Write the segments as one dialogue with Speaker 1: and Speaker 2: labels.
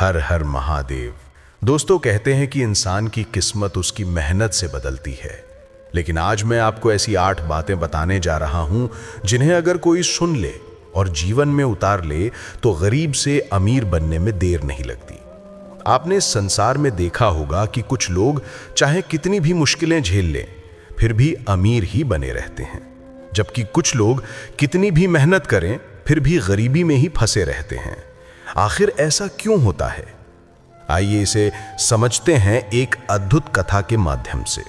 Speaker 1: हर हर महादेव। दोस्तों, कहते हैं कि इंसान की किस्मत उसकी मेहनत से बदलती है, लेकिन आज मैं आपको ऐसी 8 बातें बताने जा रहा हूं जिन्हें अगर कोई सुन ले और जीवन में उतार ले तो गरीब से अमीर बनने में देर नहीं लगती। आपने इस संसार में देखा होगा कि कुछ लोग चाहे कितनी भी मुश्किलें झेल लें फिर भी अमीर ही बने रहते हैं, जबकि कुछ लोग कितनी भी मेहनत करें फिर भी गरीबी में ही फंसे रहते हैं। आखिर ऐसा क्यों होता है? आइए इसे समझते हैं एक अद्भुत कथा के माध्यम से।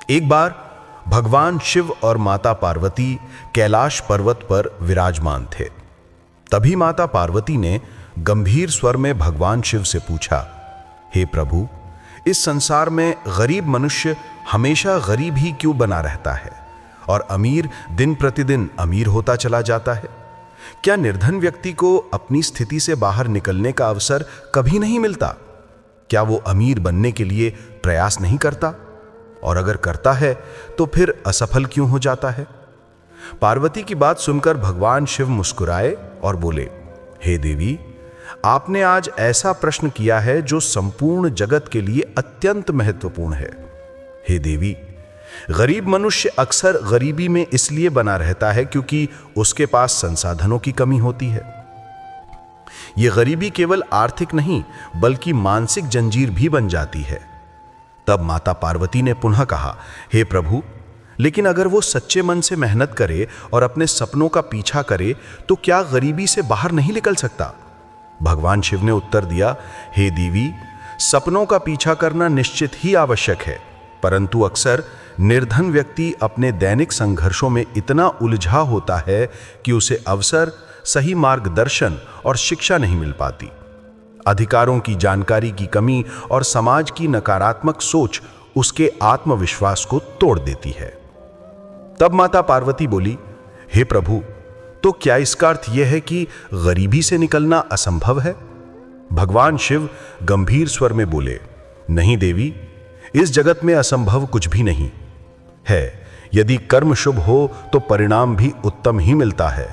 Speaker 1: एक बार भगवान शिव और माता पार्वती कैलाश पर्वत पर विराजमान थे। तभी माता पार्वती ने गंभीर स्वर में भगवान शिव से पूछा, हे प्रभु, इस संसार में गरीब मनुष्य हमेशा गरीब ही क्यों बना रहता है और अमीर दिन प्रतिदिन अमीर होता चला जाता है? क्या निर्धन व्यक्ति को अपनी स्थिति से बाहर निकलने का अवसर कभी नहीं मिलता? क्या वो अमीर बनने के लिए प्रयास नहीं करता? और अगर करता है तो फिर असफल क्यों हो जाता है? पार्वती की बात सुनकर भगवान शिव मुस्कुराए और बोले, हे देवी, आपने आज ऐसा प्रश्न किया है जो संपूर्ण जगत के लिए अत्यंत महत्वपूर्ण है। हे देवी, गरीब मनुष्य अक्सर गरीबी में इसलिए बना रहता है क्योंकि उसके पास संसाधनों की कमी होती है। यह गरीबी केवल आर्थिक नहीं बल्कि मानसिक जंजीर भी बन जाती है। तब माता पार्वती ने पुनः कहा, हे प्रभु, लेकिन अगर वो सच्चे मन से मेहनत करे और अपने सपनों का पीछा करे तो क्या गरीबी से बाहर नहीं निकल सकता? भगवान शिव ने उत्तर दिया, हे देवी, सपनों का पीछा करना निश्चित ही आवश्यक है, परंतु अक्सर निर्धन व्यक्ति अपने दैनिक संघर्षों में इतना उलझा होता है कि उसे अवसर, सही मार्गदर्शन और शिक्षा नहीं मिल पाती। अधिकारों की जानकारी की कमी और समाज की नकारात्मक सोच उसके आत्मविश्वास को तोड़ देती है। तब माता पार्वती बोली, हे प्रभु, तो क्या इसका अर्थ यह है कि गरीबी से निकलना असंभव है? भगवान शिव गंभीर स्वर में बोले, नहीं देवी, इस जगत में असंभव कुछ भी नहीं है। यदि कर्म शुभ हो तो परिणाम भी उत्तम ही मिलता है।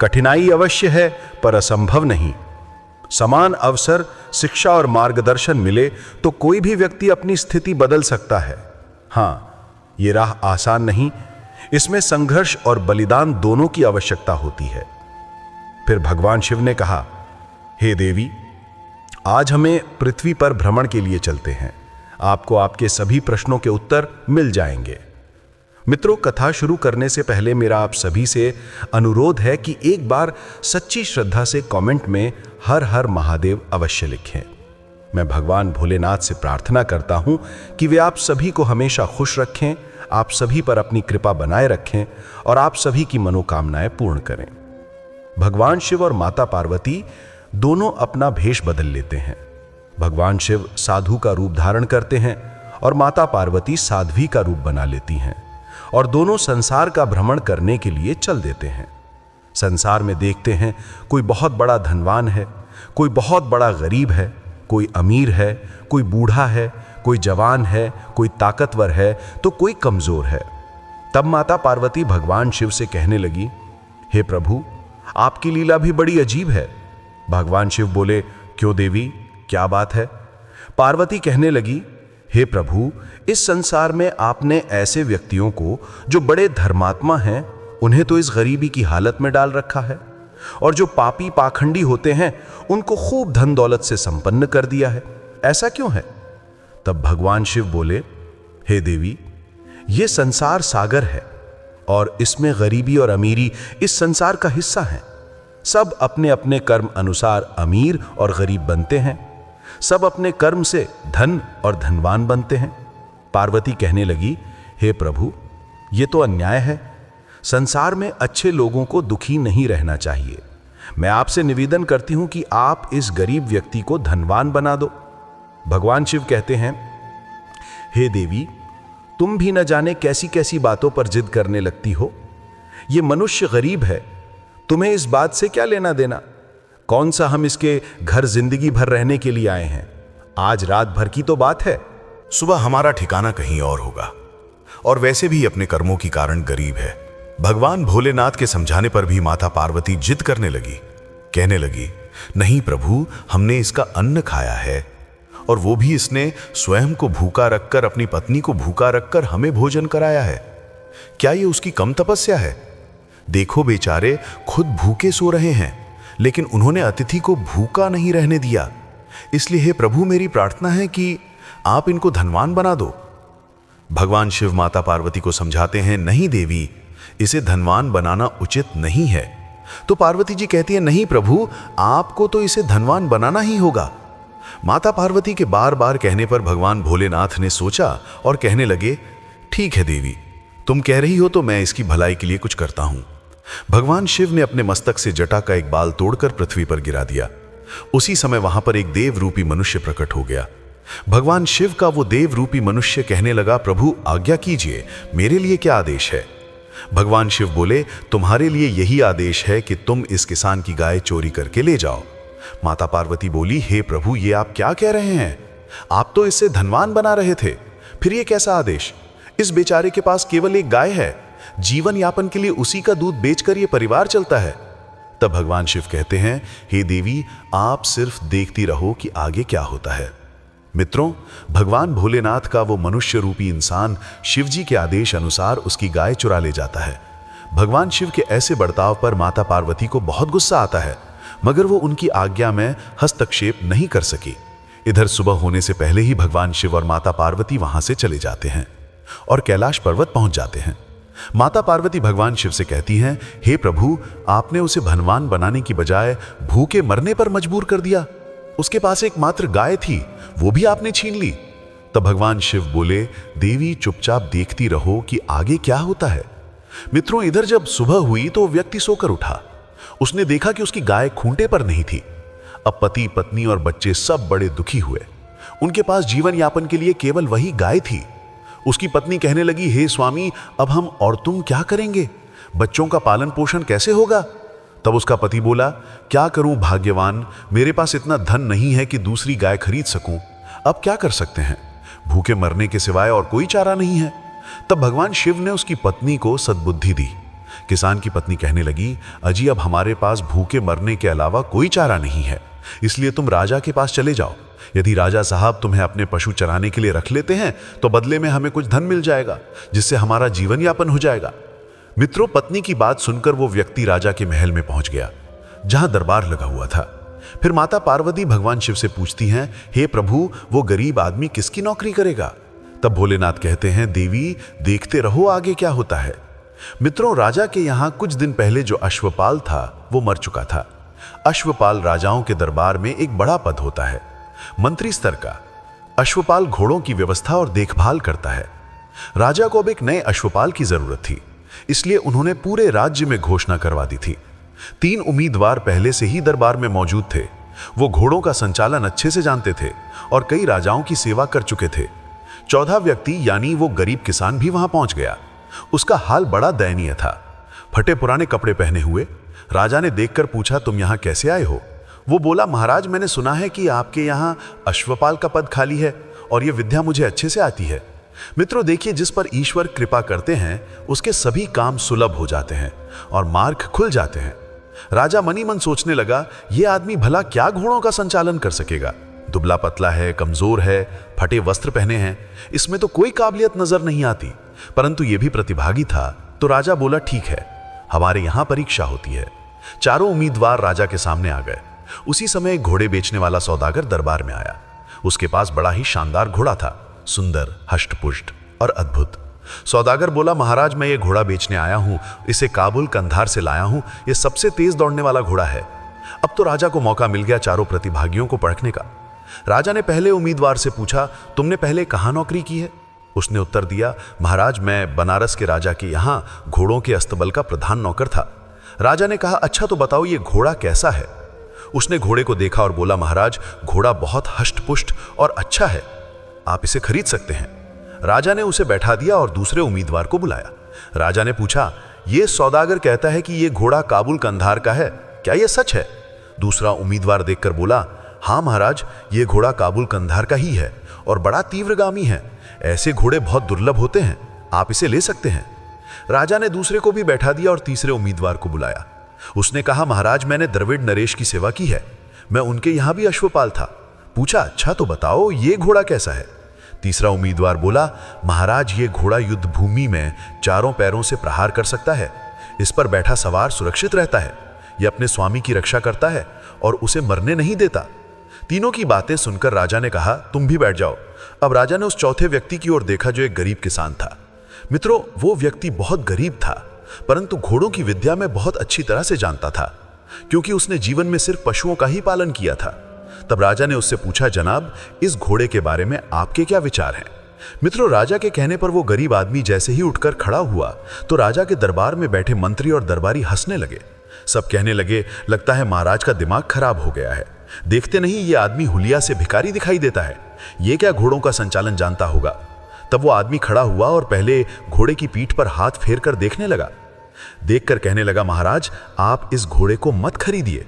Speaker 1: कठिनाई अवश्य है पर असंभव नहीं। समान अवसर, शिक्षा और मार्गदर्शन मिले तो कोई भी व्यक्ति अपनी स्थिति बदल सकता है। हाँ, ये राह आसान नहीं, इसमें संघर्ष और बलिदान दोनों की आवश्यकता होती है। फिर भगवान शिव ने कहा, हे देवी, आज हमें पृथ्वी पर भ्रमण के लिए चलते हैं। आपको आपके सभी प्रश्नों के उत्तर मिल जाएंगे। मित्रों, कथा शुरू करने से पहले मेरा आप सभी से अनुरोध है कि एक बार सच्ची श्रद्धा से कमेंट में हर हर महादेव अवश्य लिखें। मैं भगवान भोलेनाथ से प्रार्थना करता हूं कि वे आप सभी को हमेशा खुश रखें, आप सभी पर अपनी कृपा बनाए रखें और आप सभी की मनोकामनाएं पूर्ण करें। भगवान शिव और माता पार्वती दोनों अपना भेष बदल लेते हैं। भगवान शिव साधु का रूप धारण करते हैं और माता पार्वती साध्वी का रूप बना लेती हैं और दोनों संसार का भ्रमण करने के लिए चल देते हैं। संसार में देखते हैं, कोई बहुत बड़ा धनवान है, कोई बहुत बड़ा गरीब है, कोई अमीर है, कोई बूढ़ा है, कोई जवान है, कोई ताकतवर है तो कोई कमजोर है। तब माता पार्वती भगवान शिव से कहने लगी, हे प्रभु, आपकी लीला भी बड़ी अजीब है। भगवान शिव बोले, क्यों देवी, क्या बात है? पार्वती कहने लगी, हे प्रभु, इस संसार में आपने ऐसे व्यक्तियों को जो बड़े धर्मात्मा हैं उन्हें तो इस गरीबी की हालत में डाल रखा है, और जो पापी पाखंडी होते हैं उनको खूब धन दौलत से संपन्न कर दिया है। ऐसा क्यों है? तब भगवान शिव बोले, हे देवी, ये संसार सागर है और इसमें गरीबी और अमीरी इस संसार का हिस्सा है। सब अपने अपने कर्म अनुसार अमीर और गरीब बनते हैं। सब अपने कर्म से धन और धनवान बनते हैं। पार्वती कहने लगी, हे प्रभु, ये तो अन्याय है। संसार में अच्छे लोगों को दुखी नहीं रहना चाहिए। मैं आपसे निवेदन करती हूं कि आप इस गरीब व्यक्ति को धनवान बना दो। भगवान शिव कहते हैं, हे देवी, तुम भी न जाने कैसी कैसी बातों पर जिद करने लगती हो। ये मनुष्य गरीब है, तुम्हें इस बात से क्या लेना देना? कौन सा हम इसके घर जिंदगी भर रहने के लिए आए हैं? आज रात भर की तो बात है,
Speaker 2: सुबह हमारा ठिकाना कहीं और होगा, और वैसे भी अपने कर्मों के कारण गरीब है। भगवान भोलेनाथ के समझाने पर भी माता पार्वती जिद करने लगी, कहने लगी, नहीं प्रभु, हमने इसका अन्न खाया है, और वो भी इसने स्वयं को भूखा रखकर, अपनी पत्नी को भूखा रखकर हमें भोजन कराया है। क्या ये उसकी कम तपस्या है? देखो बेचारे खुद भूखे सो रहे हैं, लेकिन उन्होंने अतिथि को भूखा नहीं रहने दिया। इसलिए हे प्रभु, मेरी प्रार्थना है कि आप इनको धनवान बना दो। भगवान शिव माता पार्वती को समझाते हैं, नहीं देवी, इसे धनवान बनाना उचित नहीं है। तो पार्वती जी कहती है, नहीं प्रभु, आपको तो इसे धनवान बनाना ही होगा। माता पार्वती के बार बार कहने पर भगवान भोलेनाथ ने सोचा और कहने लगे, ठीक है देवी, तुम कह रही हो तो मैं इसकी भलाई के लिए कुछ करता हूं। भगवान शिव ने अपने मस्तक से जटा का एक बाल तोड़कर पृथ्वी पर गिरा दिया। उसी समय वहां पर एक देव रूपी मनुष्य प्रकट हो गया। भगवान शिव का वो देव रूपी मनुष्य कहने लगा, प्रभु आज्ञा कीजिए, मेरे लिए क्या आदेश है? भगवान शिव बोले, तुम्हारे लिए यही आदेश है कि तुम इस किसान की गाय चोरी करके ले जाओ। माता पार्वती बोली, हे प्रभु, ये आप क्या कह रहे हैं? आप तो इससे धनवान बना रहे थे, फिर ये कैसा आदेश? इस बेचारे के पास केवल एक गाय है, जीवन यापन के लिए उसी का दूध बेचकर ये परिवार चलता है। तब भगवान शिव कहते हैं, हे देवी, आप सिर्फ देखती रहो कि आगे क्या होता है। मित्रों, भगवान भोलेनाथ का वो मनुष्य रूपी इंसान शिवजी के आदेश अनुसार उसकी गाय चुरा ले जाता है। भगवान शिव के ऐसे बर्ताव पर माता पार्वती को बहुत गुस्सा आता है, मगर वो उनकी आज्ञा में हस्तक्षेप नहीं कर सकी। इधर सुबह होने से पहले ही भगवान शिव और माता पार्वती वहां से चले जाते हैं और कैलाश पर्वत पहुंच जाते हैं। माता पार्वती भगवान शिव से कहती हैं, हे प्रभु, आपने उसे धनवान बनाने की बजाय भूखे मरने पर मजबूर कर दिया। उसके पास एक मात्र गाय थी, वो भी आपने छीन ली। तब भगवान शिव बोले, देवी चुपचाप देखती रहो कि आगे क्या होता है। मित्रों, इधर जब सुबह हुई तो व्यक्ति सोकर उठा। उसने देखा कि उसकी गाय खूंटे पर नहीं थी। अब पति, पत्नी और बच्चे सब बड़े दुखी हुए। उनके पास जीवन यापन के लिए केवल वही गाय थी। उसकी पत्नी कहने लगी, हे स्वामी, अब हम और तुम क्या करेंगे? बच्चों का पालन पोषण कैसे होगा? तब उसका पति बोला, क्या करूं भाग्यवान, मेरे पास इतना धन नहीं है कि दूसरी गाय खरीद सकूं। अब क्या कर सकते हैं? भूखे मरने के सिवाय और कोई चारा नहीं है। तब भगवान शिव ने उसकी पत्नी को सद्बुद्धि दी। किसान की पत्नी कहने लगी, अजी, अब हमारे पास भूखे मरने के अलावा कोई चारा नहीं है, इसलिए तुम राजा के पास चले जाओ। यदि राजा साहब तुम्हें अपने पशु चराने के लिए रख लेते हैं तो बदले में हमें कुछ धन मिल जाएगा, जिससे हमारा जीवन यापन हो जाएगा। मित्रों, पत्नी की बात सुनकर वो व्यक्ति राजा के महल में पहुंच गया, जहां दरबार लगा हुआ था। फिर माता पार्वती भगवान शिव से पूछती हैं, हे प्रभु, वो गरीब आदमी किसकी नौकरी करेगा? तब भोलेनाथ कहते हैं, देवी देखते रहो आगे क्या होता है। मित्रों, राजा के यहां कुछ दिन पहले जो अश्वपाल था वो मर चुका था। अश्वपाल राजाओं के दरबार में एक बड़ा पद होता है, मंत्री स्तर का। अश्वपाल घोड़ों की व्यवस्था और देखभाल करता है। राजा को अब एक नए अश्वपाल की जरूरत थी, इसलिए उन्होंने पूरे राज्य में घोषणा करवा दी थी। 3 उम्मीदवार पहले से ही दरबार में मौजूद थे। वो घोड़ों का संचालन अच्छे से जानते थे और कई राजाओं की सेवा कर चुके थे। 14 व्यक्ति यानी वो गरीब किसान भी वहां पहुंच गया। उसका हाल बड़ा दयनीय था। फटे पुराने कपड़े पहने हुए। राजा ने देखकर पूछा, तुम यहां कैसे आए हो? वो बोला, महाराज, मैंने सुना है कि आपके यहां अश्वपाल का पद खाली है और यह विद्या मुझे अच्छे से आती है। मित्रों, देखिए, जिस पर ईश्वर कृपा करते हैं उसके सभी काम सुलभ हो जाते हैं और मार्ग खुल जाते हैं। राजा मनी मन सोचने लगा, यह आदमी भला क्या घोड़ों का संचालन कर सकेगा? दुबला पतला है, कमजोर है, फटे वस्त्र पहने हैं, इसमें तो कोई काबिलियत नजर नहीं आती। परंतु यह भी प्रतिभागी था, तो राजा बोला, ठीक है, हमारे यहां परीक्षा होती है। चारों उम्मीदवार राजा के सामने आ गए। उसी समय एक घोड़े बेचने वाला सौदागर दरबार में आया। उसके पास बड़ा ही शानदार घोड़ा था, सुंदर, हष्टपुष्ट और अद्भुत। सौदागर बोला, महाराज, मैं ये घोड़ा बेचने आया हूं, इसे काबुल कंधार से लाया हूं। यह सबसे तेज दौड़ने वाला घोड़ा है। अब तो राजा को मौका मिल गया चारों प्रतिभागियों को परखने का। राजा ने पहले उम्मीदवार से पूछा, तुमने पहले कहां नौकरी की है? उसने उत्तर दिया, महाराज, मैं बनारस के राजा के यहां घोड़ों के अस्तबल का प्रधान नौकर था। राजा ने कहा, अच्छा, तो बताओ ये घोड़ा कैसा है? उसने घोड़े को देखा और बोला, महाराज, घोड़ा बहुत हष्टपुष्ट और अच्छा है, आप इसे खरीद सकते हैं। राजा ने उसे बैठा दिया और दूसरे उम्मीदवार को बुलाया। राजा ने पूछा, यह सौदागर कहता है कि यह घोड़ा काबुल कंधार का है, क्या यह सच है? दूसरा उम्मीदवार देखकर बोला, हाँ महाराज, यह घोड़ा काबुल कंधार का ही है और बड़ा तीव्रगामी है। ऐसे घोड़े बहुत दुर्लभ होते हैं, आप इसे ले सकते हैं। राजा ने दूसरे को भी बैठा दिया और तीसरे उम्मीदवार को बुलाया। उसने कहा, महाराज, मैंने द्रविड़ नरेश की सेवा की है, मैं उनके यहां भी अश्वपाल था। पूछा, अच्छा तो बताओ ये घोड़ा कैसा है? तीसरा उम्मीदवार बोला, महाराज ये घोड़ा युद्ध भूमि में चारों पैरों से प्रहार कर सकता है। इस पर बैठा सवार सुरक्षित रहता है। यह अपने स्वामी की रक्षा करता है और उसे मरने नहीं देता। तीनों की बातें सुनकर राजा ने कहा, तुम भी बैठ जाओ। अब राजा ने उस चौथे व्यक्ति की ओर देखा जो एक गरीब किसान था। मित्रों, वो व्यक्ति बहुत गरीब था, परंतु घोड़ों की विद्या में बहुत अच्छी तरह से जानता था, क्योंकि उसने जीवन में सिर्फ पशुओं का ही पालन किया था। तब राजा ने उससे पूछा, जनाब, इस घोड़े के बारे में आपके क्या विचार हैं? मित्रों, राजा के कहने पर वो गरीब आदमी जैसे ही उठकर खड़ा हुआ तो राजा के दरबार में बैठे मंत्री और दरबारी हंसने लगे। सब कहने लगे, लगता है महाराज का दिमाग खराब हो गया है। देखते नहीं ये आदमी हुलिया से भिखारी दिखाई देता है। ये क्या घोड़ों का संचालन जानता होगा? तब वो आदमी खड़ा हुआ और पहले घोड़े की पीठ पर हाथ फेर कर देखने लगा। देखकर कहने लगा, महाराज आप इस घोड़े को मत खरीदिए।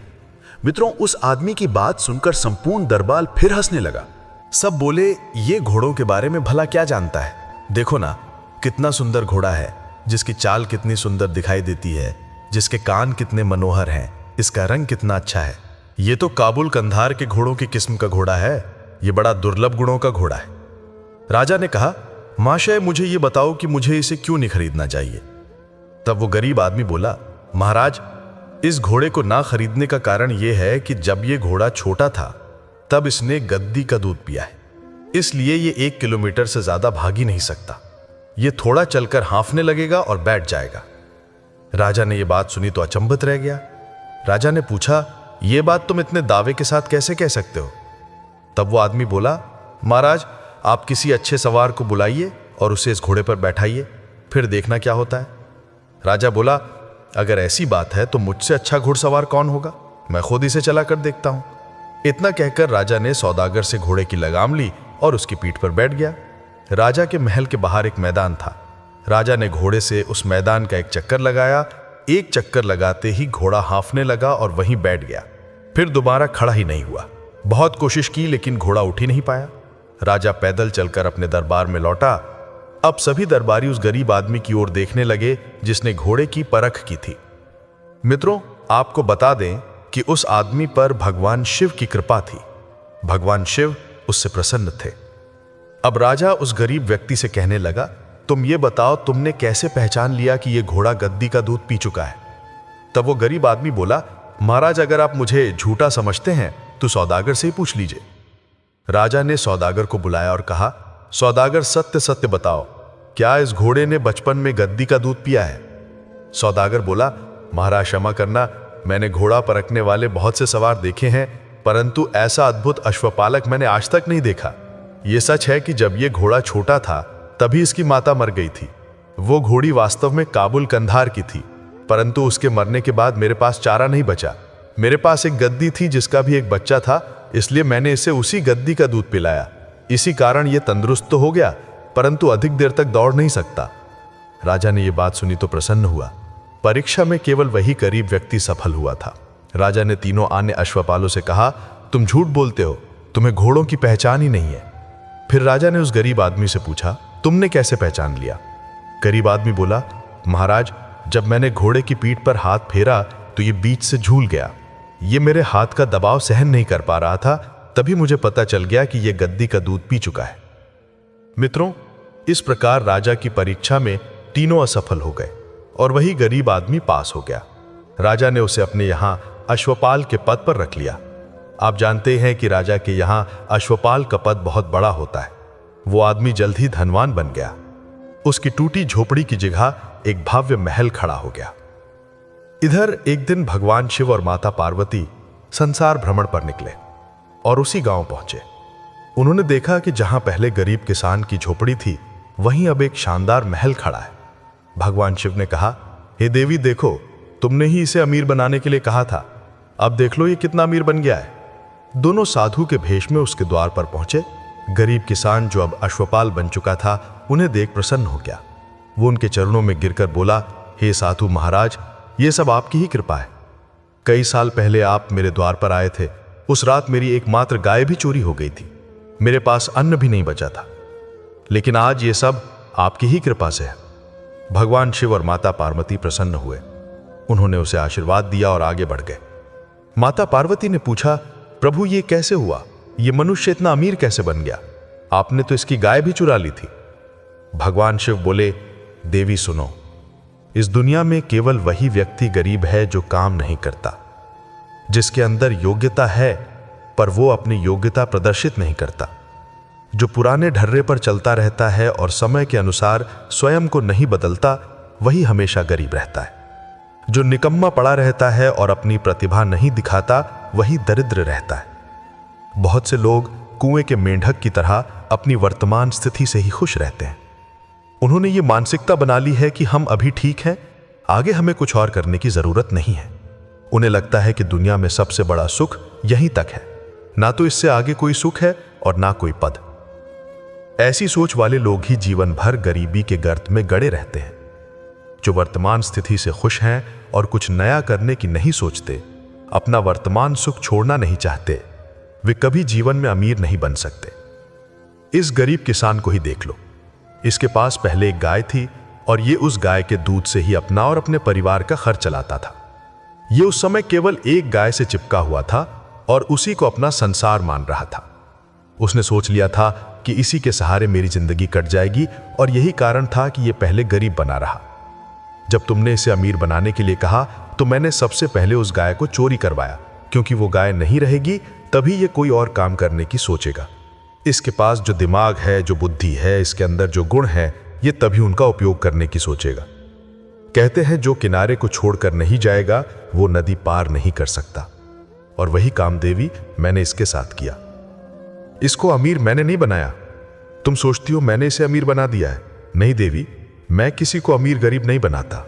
Speaker 2: मित्रों, उस आदमी की बात सुनकर संपूर्ण दरबार फिर हंसने लगा।
Speaker 1: सब बोले, ये घोड़ों के बारे में भला क्या जानता है? देखो ना, कितना सुंदर घोड़ा है, जिसकी चाल कितनी सुंदर दिखाई देती है, जिसके कान कितने मनोहर हैं, इसका रंग कितना अच्छा है। ये तो काबुल कंधार के घोड़ों की किस्म का घोड़ा है। ये बड़ा दुर्लभ गुणों का घोड़ा है। राजा ने कहा, महाशय मुझे ये बताओ कि मुझे इसे क्यों नहीं खरीदना चाहिए? तब वो गरीब आदमी बोला, महाराज इस घोड़े को ना खरीदने का कारण यह है कि जब ये घोड़ा छोटा था तब इसने गद्दी का दूध पिया है, इसलिए ये 1 किलोमीटर से ज्यादा भाग ही नहीं सकता। ये थोड़ा चलकर हाँफने लगेगा और बैठ जाएगा। राजा ने यह बात सुनी तो अचंभित रह गया। राजा ने पूछा, यह बात तुम इतने दावे के साथ कैसे कह सकते हो? तब वो आदमी बोला, महाराज आप किसी अच्छे सवार को बुलाइए और उसे इस घोड़े पर बैठाइए, फिर देखना क्या होता है। राजा बोला, अगर ऐसी बात है तो मुझसे अच्छा घुड़सवार कौन होगा? मैं खुद इसे चला कर देखता हूं। इतना कहकर राजा ने सौदागर से घोड़े की लगाम ली और उसकी पीठ पर बैठ गया। राजा के महल के बाहर एक मैदान था। राजा ने घोड़े से उस मैदान का एक चक्कर लगाया। एक चक्कर लगाते ही घोड़ा हाँफने लगा और वहीं बैठ गया। फिर दोबारा खड़ा ही नहीं हुआ। बहुत कोशिश की लेकिन घोड़ा उठ ही नहीं पाया। राजा पैदल चलकर अपने दरबार में लौटा। अब सभी दरबारी उस गरीब आदमी की ओर देखने लगे जिसने घोड़े की परख की थी। मित्रों, आपको बता दें कि उस आदमी पर भगवान शिव की कृपा थी। भगवान शिव उससे प्रसन्न थे। अब राजा उस गरीब व्यक्ति से कहने लगा, तुम ये बताओ तुमने कैसे पहचान लिया कि यह घोड़ा गद्दी का दूध पी चुका है? तब वो गरीब आदमी बोला, महाराज अगर आप मुझे झूठा समझते हैं तो सौदागर से ही पूछ लीजिए। राजा ने सौदागर को बुलाया और कहा, सौदागर सत्य सत्य बताओ, क्या इस घोड़े ने बचपन में गद्दी का दूध पिया है? सौदागर बोला, महाराज क्षमा करना, मैंने घोड़ा परखने वाले बहुत से सवार देखे हैं, परंतु ऐसा अद्भुत अश्वपालक मैंने आज तक नहीं देखा। यह सच है कि जब यह घोड़ा छोटा था तभी इसकी माता मर गई थी। वो घोड़ी वास्तव में काबुल कंधार की थी, परंतु उसके मरने के बाद मेरे पास चारा नहीं बचा। मेरे पास एक गद्दी थी जिसका भी एक बच्चा था, इसलिए मैंने इसे उसी गद्दी का दूध पिलाया। इसी कारण यह तंदुरुस्त तो हो गया, परंतु अधिक देर तक दौड़ नहीं सकता। राजा ने यह बात सुनी तो प्रसन्न हुआ। परीक्षा में केवल वही गरीब व्यक्ति सफल हुआ था। राजा ने तीनों अन्य अश्वपालों से कहा, तुम झूठ बोलते हो, तुम्हें घोड़ों की पहचान ही नहीं है। फिर राजा ने उस गरीब आदमी से पूछा, तुमने कैसे पहचान लिया? गरीब आदमी बोला, महाराज जब मैंने घोड़े की पीठ पर हाथ फेरा तो ये बीच से झूल गया। ये मेरे हाथ का दबाव सहन नहीं कर पा रहा था, तभी मुझे पता चल गया कि यह गद्दी का दूध पी चुका है। मित्रों, इस प्रकार राजा की परीक्षा में तीनों असफल हो गए और वही गरीब आदमी पास हो गया। राजा ने उसे अपने यहां अश्वपाल के पद पर रख लिया। आप जानते हैं कि राजा के यहां अश्वपाल का पद बहुत बड़ा होता है। वो आदमी जल्द ही धनवान बन गया। उसकी टूटी झोपड़ी की जगह एक भव्य महल खड़ा हो गया। इधर एक दिन भगवान शिव और माता पार्वती संसार भ्रमण पर निकले और उसी गांव पहुंचे। उन्होंने देखा कि जहां पहले गरीब किसान की झोपड़ी थी वहीं अब एक शानदार महल खड़ा है। भगवान शिव ने कहा, हे देवी देखो, तुमने ही इसे अमीर बनाने के लिए कहा था, अब देख लो ये कितना अमीर बन गया है। दोनों साधु के भेष में उसके द्वार पर पहुंचे। गरीब किसान जो अब अश्वपाल बन चुका था उन्हें देख प्रसन्न हो गया। वो उनके चरणों में गिरकर बोला, हे साधु महाराज, ये सब आपकी ही कृपा है। कई साल पहले आप मेरे द्वार पर आए थे। उस रात मेरी एकमात्र गाय भी चोरी हो गई थी। मेरे पास अन्न भी नहीं बचा था, लेकिन आज ये सब आपकी ही कृपा से है। भगवान शिव और माता पार्वती प्रसन्न हुए। उन्होंने उसे आशीर्वाद दिया और आगे बढ़ गए। माता पार्वती ने पूछा,
Speaker 2: प्रभु ये कैसे हुआ? ये मनुष्य इतना अमीर कैसे बन गया? आपने तो इसकी गाय भी चुरा ली थी। भगवान शिव बोले, देवी सुनो, इस दुनिया में केवल वही व्यक्ति गरीब है जो काम नहीं करता, जिसके अंदर योग्यता है पर वो अपनी योग्यता प्रदर्शित नहीं करता, जो पुराने ढर्रे पर चलता रहता है और समय के अनुसार स्वयं को नहीं बदलता, वही हमेशा गरीब रहता है। जो निकम्मा पड़ा रहता है और अपनी प्रतिभा नहीं दिखाता, वही दरिद्र रहता है। बहुत से लोग कुएं के मेंढक की तरह अपनी वर्तमान स्थिति से ही खुश रहते हैं। उन्होंने ये मानसिकता बना ली है कि हम अभी ठीक हैं, आगे हमें कुछ और करने की जरूरत नहीं है। उन्हें लगता है कि दुनिया में सबसे बड़ा सुख यहीं तक है, ना तो इससे आगे कोई सुख है और ना कोई पद। ऐसी सोच वाले लोग ही जीवन भर गरीबी के गर्त में गड़े रहते हैं। जो वर्तमान स्थिति से खुश हैं और कुछ नया करने की नहीं सोचते, अपना वर्तमान सुख छोड़ना नहीं चाहते, वे कभी जीवन में अमीर नहीं बन सकते। इस गरीब किसान को ही देख लो। इसके पास पहले एक गाय थी और ये उस गाय के दूध से ही अपना और अपने परिवार का खर्च चलाता था। ये उस समय केवल एक गाय से चिपका हुआ था और उसी को अपना संसार मान रहा था। उसने सोच लिया था कि इसी के सहारे मेरी जिंदगी कट जाएगी, और यही कारण था कि ये पहले गरीब बना रहा। जब तुमने इसे अमीर बनाने के लिए कहा तो मैंने सबसे पहले उस गाय को चोरी करवाया, क्योंकि वो गाय नहीं रहेगी तभी ये कोई और काम करने की सोचेगा। इसके पास जो दिमाग है, जो बुद्धि है, इसके अंदर जो गुण है, ये तभी उनका उपयोग करने की सोचेगा। कहते हैं जो किनारे को छोड़कर नहीं जाएगा वो नदी पार नहीं कर सकता, और वही काम देवी मैंने इसके साथ किया। इसको अमीर मैंने नहीं बनाया। तुम सोचती हो मैंने इसे अमीर बना दिया है। नहीं देवी, मैं किसी को अमीर गरीब नहीं बनाता।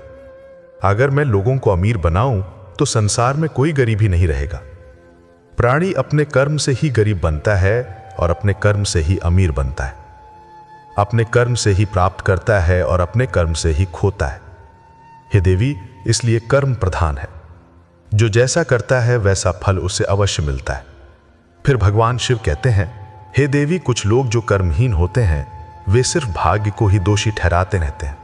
Speaker 2: अगर मैं लोगों को अमीर बनाऊं तो संसार में कोई गरीब ही नहीं रहेगा। प्राणी अपने कर्म से ही गरीब बनता है और अपने कर्म से ही अमीर बनता है। अपने कर्म से ही प्राप्त करता है और अपने कर्म से ही खोता है। हे देवी, इसलिए कर्म प्रधान है। जो जैसा करता है वैसा फल उसे अवश्य मिलता है। फिर भगवान शिव कहते हैं, हे देवी, कुछ लोग जो कर्महीन होते हैं वे सिर्फ भाग्य को ही दोषी ठहराते रहते हैं।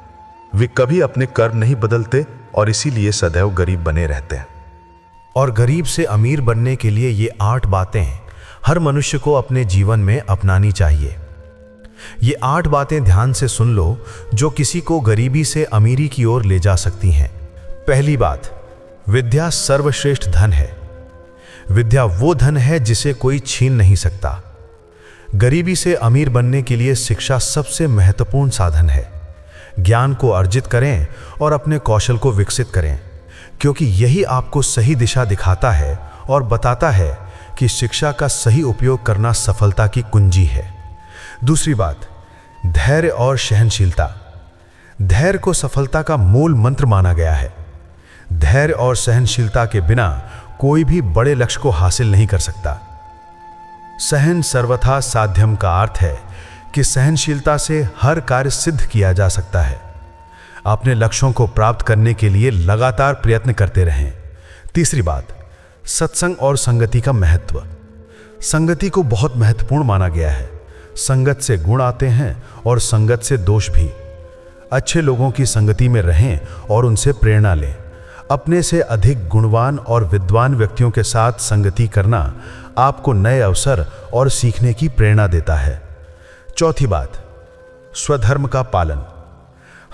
Speaker 2: वे कभी अपने कर्म नहीं बदलते और इसीलिए सदैव गरीब बने रहते हैं।
Speaker 1: और गरीब से अमीर बनने के लिए ये 8 बातें हर मनुष्य को अपने जीवन में अपनानी चाहिए। ये 8 बातें ध्यान से सुन लो, जो किसी को गरीबी से अमीरी की ओर ले जा सकती हैं। पहली बात, विद्या सर्वश्रेष्ठ धन है। विद्या वो धन है जिसे कोई छीन नहीं सकता। गरीबी से अमीर बनने के लिए शिक्षा सबसे महत्वपूर्ण साधन है। ज्ञान को अर्जित करें और अपने कौशल को विकसित करें, क्योंकि यही आपको सही दिशा दिखाता है और बताता है कि शिक्षा का सही उपयोग करना सफलता की कुंजी है। दूसरी बात, धैर्य और सहनशीलता। धैर्य को सफलता का मूल मंत्र माना गया है। धैर्य और सहनशीलता के बिना कोई भी बड़े लक्ष्य को हासिल नहीं कर सकता। सहन सर्वथा साध्यम का अर्थ है कि सहनशीलता से हर कार्य सिद्ध किया जा सकता है। अपने लक्ष्यों को प्राप्त करने के लिए लगातार प्रयत्न करते रहें। तीसरी बात, सत्संग और संगति का महत्व। संगति को बहुत महत्वपूर्ण माना गया है। संगत से गुण आते हैं और संगत से दोष भी। अच्छे लोगों की संगति में रहें और उनसे प्रेरणा लें। अपने से अधिक गुणवान और विद्वान व्यक्तियों के साथ संगति करना आपको नए अवसर और सीखने की प्रेरणा देता है। चौथी बात, स्वधर्म का पालन।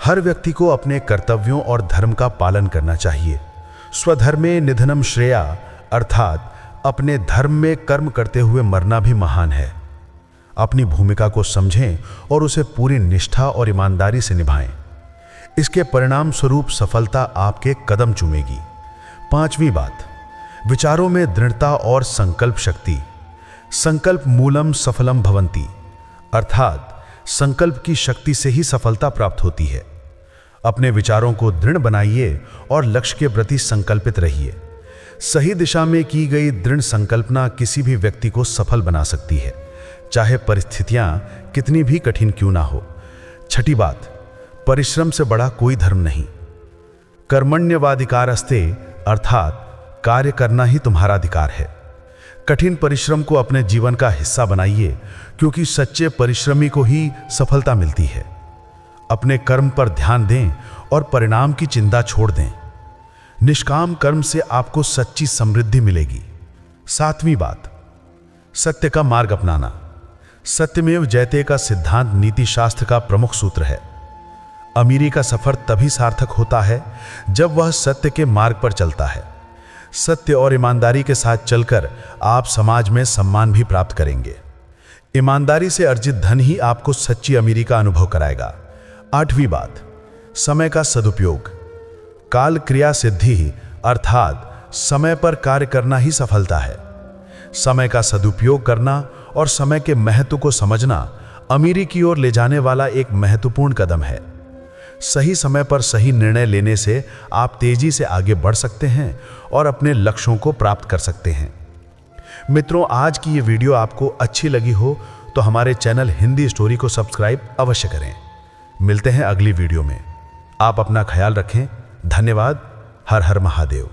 Speaker 1: हर व्यक्ति को अपने कर्तव्यों और धर्म का पालन करना चाहिए। स्वधर्मे निधनम श्रेया, अर्थात अपने धर्म में कर्म करते हुए मरना भी महान है। अपनी भूमिका को समझें और उसे पूरी निष्ठा और ईमानदारी से निभाएं। इसके परिणाम स्वरूप सफलता आपके कदम चूमेगी। पांचवी बात, विचारों में दृढ़ता और संकल्प शक्ति। संकल्प मूलम सफलम भवन्ति, अर्थात संकल्प की शक्ति से ही सफलता प्राप्त होती है। अपने विचारों को दृढ़ बनाइए और लक्ष्य के प्रति संकल्पित रहिए। सही दिशा में की गई दृढ़ संकल्पना किसी भी व्यक्ति को सफल बना सकती है, चाहे परिस्थितियां कितनी भी कठिन क्यों ना हो। छठी बात, परिश्रम से बड़ा कोई धर्म नहीं। कर्मण्यवाधिकारस्ते, अर्थात कार्य करना ही तुम्हारा अधिकार है। कठिन परिश्रम को अपने जीवन का हिस्सा बनाइए, क्योंकि सच्चे परिश्रमी को ही सफलता मिलती है। अपने कर्म पर ध्यान दें और परिणाम की चिंता छोड़ दें। निष्काम कर्म से आपको सच्ची समृद्धि मिलेगी। सातवीं बात, सत्य का मार्ग अपनाना। सत्यमेव जयते का सिद्धांत नीति शास्त्र का प्रमुख सूत्र है। अमीरी का सफर तभी सार्थक होता है जब वह सत्य के मार्ग पर चलता है। सत्य और ईमानदारी के साथ चलकर आप समाज में सम्मान भी प्राप्त करेंगे। ईमानदारी से अर्जित धन ही आपको सच्ची अमीरी का अनुभव कराएगा। 8वीं बात, समय का सदुपयोग। काल क्रिया सिद्धि अर्थात समय पर कार्य करना ही सफलता है। समय का सदुपयोग करना और समय के महत्व को समझना अमीरी की ओर ले जाने वाला एक महत्वपूर्ण कदम है। सही समय पर सही निर्णय लेने से आप तेजी से आगे बढ़ सकते हैं और अपने लक्ष्यों को प्राप्त कर सकते हैं। मित्रों, आज की ये वीडियो आपको अच्छी लगी हो तो हमारे चैनल हिंदी स्टोरी को सब्सक्राइब अवश्य करें। मिलते हैं अगली वीडियो में। आप अपना ख्याल रखें। धन्यवाद। हर हर महादेव।